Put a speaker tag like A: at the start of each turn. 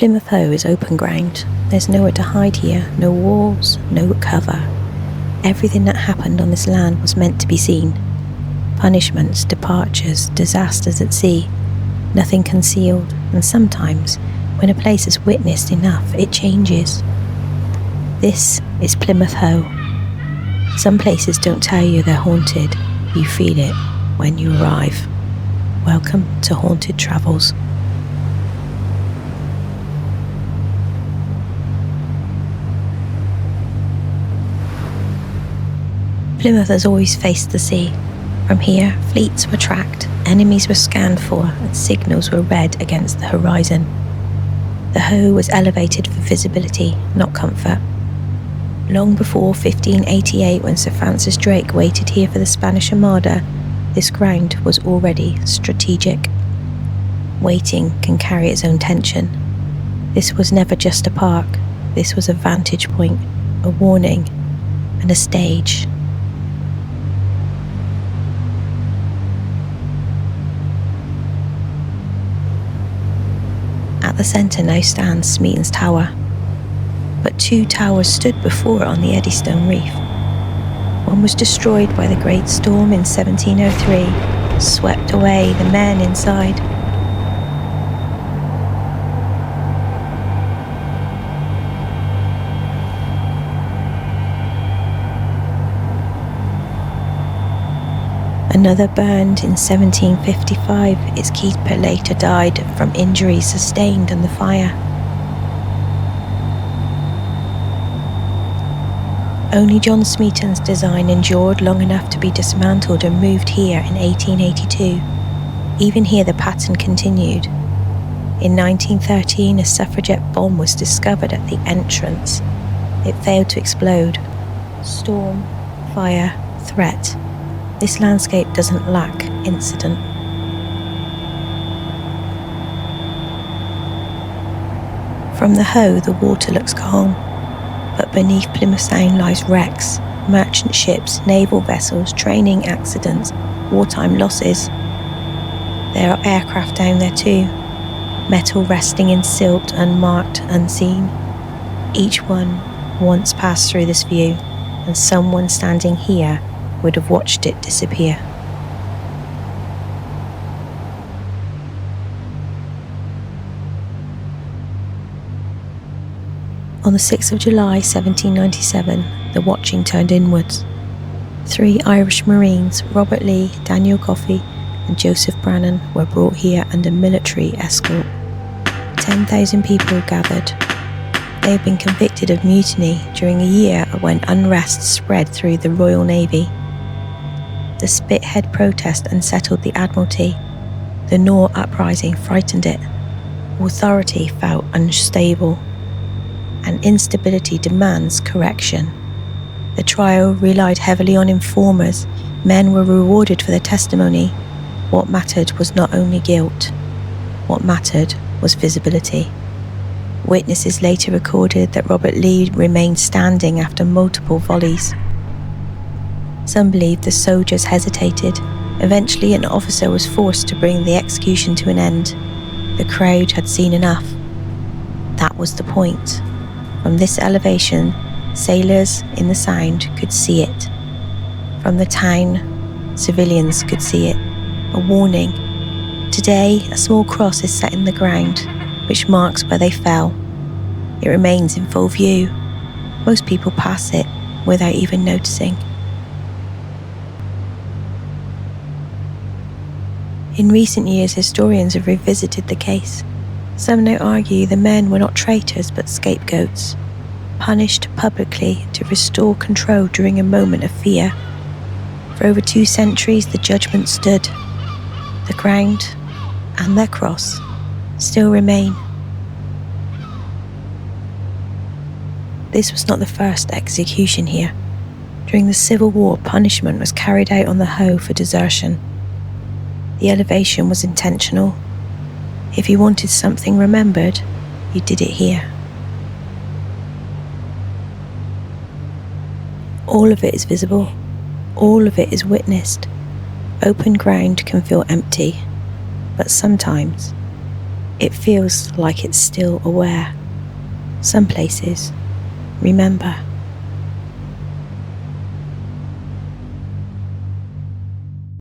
A: Plymouth Hoe is open ground. There's nowhere to hide here, no walls, no cover. Everything that happened on this land was meant to be seen. Punishments, departures, disasters at sea, nothing concealed, and sometimes, when a place has witnessed enough, it changes. This is Plymouth Hoe. Some places don't tell you they're haunted, you feel it when you arrive. Welcome to Haunted Travels. Plymouth has always faced the sea. From here, fleets were tracked, enemies were scanned for, and signals were read against the horizon. The Hoe was elevated for visibility, not comfort. Long before 1588, when Sir Francis Drake waited here for the Spanish Armada, this ground was already strategic. Waiting can carry its own tension. This was never just a park. This was a vantage point, a warning, and a stage. At the centre now stands Smeaton's Tower, but two towers stood before it on the Eddystone Reef. One was destroyed by the Great Storm in 1703, swept away the men inside. Another burned in 1755. Its keeper later died from injuries sustained in the fire. Only John Smeaton's design endured long enough to be dismantled and moved here in 1882. Even here the pattern continued. In 1913, a suffragette bomb was discovered at the entrance. It failed to explode. Storm, fire, threat. This landscape doesn't lack incident. From the Hoe, the water looks calm, but beneath Plymouth Sound lies wrecks, merchant ships, naval vessels, training accidents, wartime losses. There are aircraft down there too, metal resting in silt, unmarked, unseen. Each one once passed through this view, and someone standing here would have watched it disappear. On the 6th of July 1797, the watching turned inwards. 3 Irish Marines, Robert Lee, Daniel Coffey and Joseph Brannan, were brought here under military escort. 10,000 people gathered. They had been convicted of mutiny during a year when unrest spread through the Royal Navy. The Spithead protest unsettled the Admiralty. The Nore uprising frightened it. Authority felt unstable, and instability demands correction. The trial relied heavily on informers. Men were rewarded for their testimony. What mattered was not only guilt. What mattered was visibility. Witnesses later recorded that Robert Lee remained standing after multiple volleys. Some believe the soldiers hesitated. Eventually, an officer was forced to bring the execution to an end. The crowd had seen enough. That was the point. From this elevation, sailors in the Sound could see it. From the town, civilians could see it. A warning. Today, a small cross is set in the ground, which marks where they fell. It remains in full view. Most people pass it without even noticing. In recent years, historians have revisited the case. Some now argue the men were not traitors but scapegoats, punished publicly to restore control during a moment of fear. For over 2 centuries, the judgment stood. The ground and their cross still remain. This was not the first execution here. During the Civil War, punishment was carried out on the Hoe for desertion. The elevation was intentional. If you wanted something remembered, you did it here. All of it is visible. All of it is witnessed. Open ground can feel empty, but sometimes It feels like it's still aware. Some places remember.